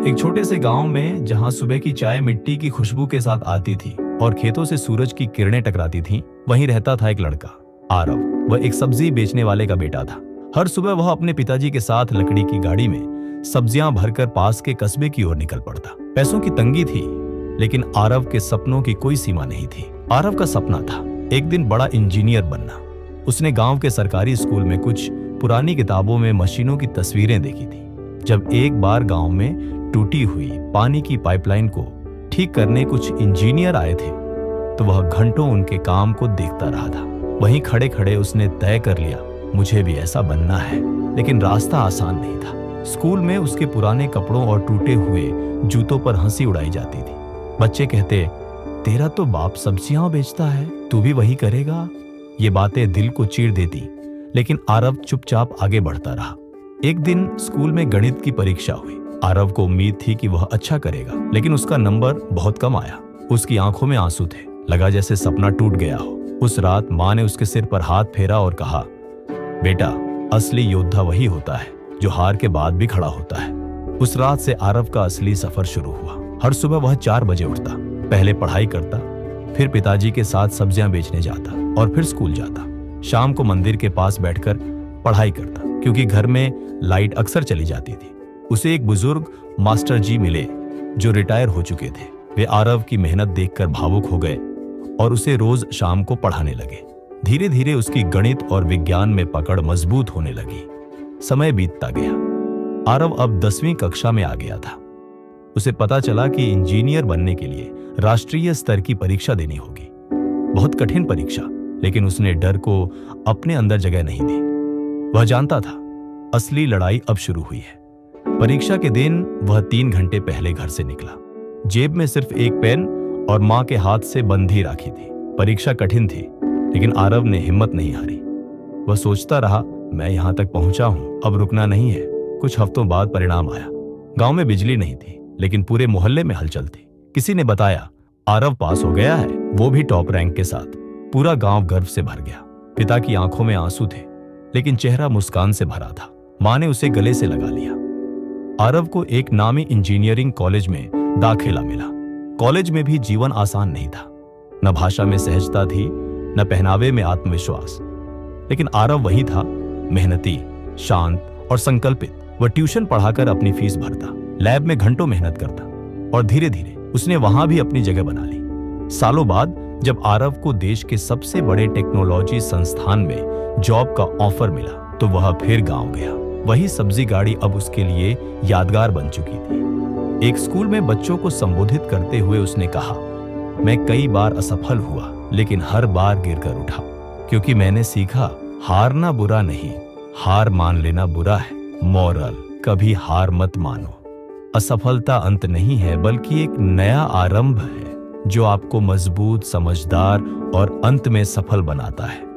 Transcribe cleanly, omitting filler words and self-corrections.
एक छोटे से गांव में जहां सुबह की चाय मिट्टी की खुशबू के साथ आती थी और खेतों से सूरज की किरणें टकराती थीं, वहीं रहता था एक लड़का, आरव। वह एक सब्जी बेचने वाले का बेटा था। हर सुबह वह अपने पिताजी के साथ लकड़ी की गाड़ी में सब्जियां भरकर पास के कस्बे की ओर निकल पड़ता। पैसों की तंगी थी, लेकिन आरव के सपनों की कोई सीमा नहीं थी। आरव का सपना था एक दिन बड़ा इंजीनियर बनना। उसने गांव के सरकारी स्कूल में कुछ पुरानी किताबों में मशीनों की तस्वीरें देखी थी। जब एक बार गांव में टूटी हुई पानी की पाइपलाइन को ठीक करने कुछ इंजीनियर आए थे, तो वह घंटों उनके काम को देखता रहा था। वहीं खड़े खड़े उसने तय कर लिया, मुझे भी ऐसा बनना है। लेकिन रास्ता आसान नहीं था। स्कूल में उसके पुराने कपड़ों और टूटे हुए जूतों पर हंसी उड़ाई जाती थी। बच्चे कहते, तेरा तो बाप सब्जियां बेचता है, तू भी वही करेगा। ये बातें दिल को चीर देती, लेकिन आरव चुपचाप आगे बढ़ता रहा। एक दिन स्कूल में गणित की परीक्षा हुई। आरव को उम्मीद थी कि वह अच्छा करेगा, लेकिन उसका नंबर बहुत कम आया। उसकी आंखों में आंसू थे, लगा जैसे सपना टूट गया हो। उस रात माँ ने उसके सिर पर हाथ फेरा और कहा, बेटा, असली योद्धा वही होता है जो हार के बाद भी खड़ा होता है। उस रात से आरव का असली सफर शुरू हुआ। हर सुबह वह 4 बजे उठता, पहले पढ़ाई करता, फिर पिताजी के साथ सब्जियां बेचने जाता और फिर स्कूल जाता। शाम को मंदिर के पास बैठकर पढ़ाई करता, क्योंकि घर में लाइट अक्सर चली जाती थी। उसे एक बुजुर्ग मास्टर जी मिले जो रिटायर हो चुके थे। वे आरव की मेहनत देखकर भावुक हो गए और उसे रोज शाम को पढ़ाने लगे। धीरे धीरे उसकी गणित और विज्ञान में पकड़ मजबूत होने लगी। समय बीतता गया। आरव अब 10वीं कक्षा में आ गया था। उसे पता चला कि इंजीनियर बनने के लिए राष्ट्रीय स्तर की परीक्षा देनी होगी। बहुत कठिन परीक्षा, लेकिन उसने डर को अपने अंदर जगह नहीं दी। वह जानता था असली लड़ाई अब शुरू हुई है। परीक्षा के दिन वह 3 घंटे पहले घर से निकला। जेब में सिर्फ एक पेन और मां के हाथ से बंधी राखी थी। परीक्षा कठिन थी, लेकिन आरव ने हिम्मत नहीं हारी। वह सोचता रहा, मैं यहां तक पहुंचा हूं, अब रुकना नहीं है। कुछ हफ्तों बाद परिणाम आया। गांव में बिजली नहीं थी, लेकिन पूरे मोहल्ले में हलचल थी। किसी ने बताया, आरव पास हो गया है, वो भी टॉप रैंक के साथ। पूरा गांव गर्व से भर गया। पिता की आंखों में आंसू थे, लेकिन चेहरा मुस्कान से भरा था। मां ने उसे गले से लगा लिया। आरव को एक नामी इंजीनियरिंग कॉलेज में दाखिला मिला। कॉलेज में भी जीवन आसान नहीं था। न भाषा में सहजता थी, न पहनावे में आत्मविश्वास। लेकिन आरव वही था, मेहनती, शांत और संकल्पित। वह ट्यूशन पढ़ाकर अपनी फीस भरता, लैब में घंटों मेहनत करता, और धीरे धीरे उसने वहां भी अपनी जगह बना ली। सालों बाद जब आरव को देश के सबसे बड़े टेक्नोलॉजी संस्थान में जॉब का ऑफर मिला, तो वह फिर गांव गया। वही सब्जी गाड़ी अब उसके लिए यादगार बन चुकी थी। एक स्कूल में बच्चों को संबोधित करते हुए उसने कहा, मैं कई बार असफल हुआ, लेकिन हर बार गिरकर उठा, क्योंकि मैंने सीखा, हारना बुरा नहीं, हार मान लेना बुरा है। मॉरल, कभी हार मत मानो। असफलता अंत नहीं है, बल्कि एक नया आरंभ है जो आपको मजबूत, समझदार और अंत में सफल बनाता है।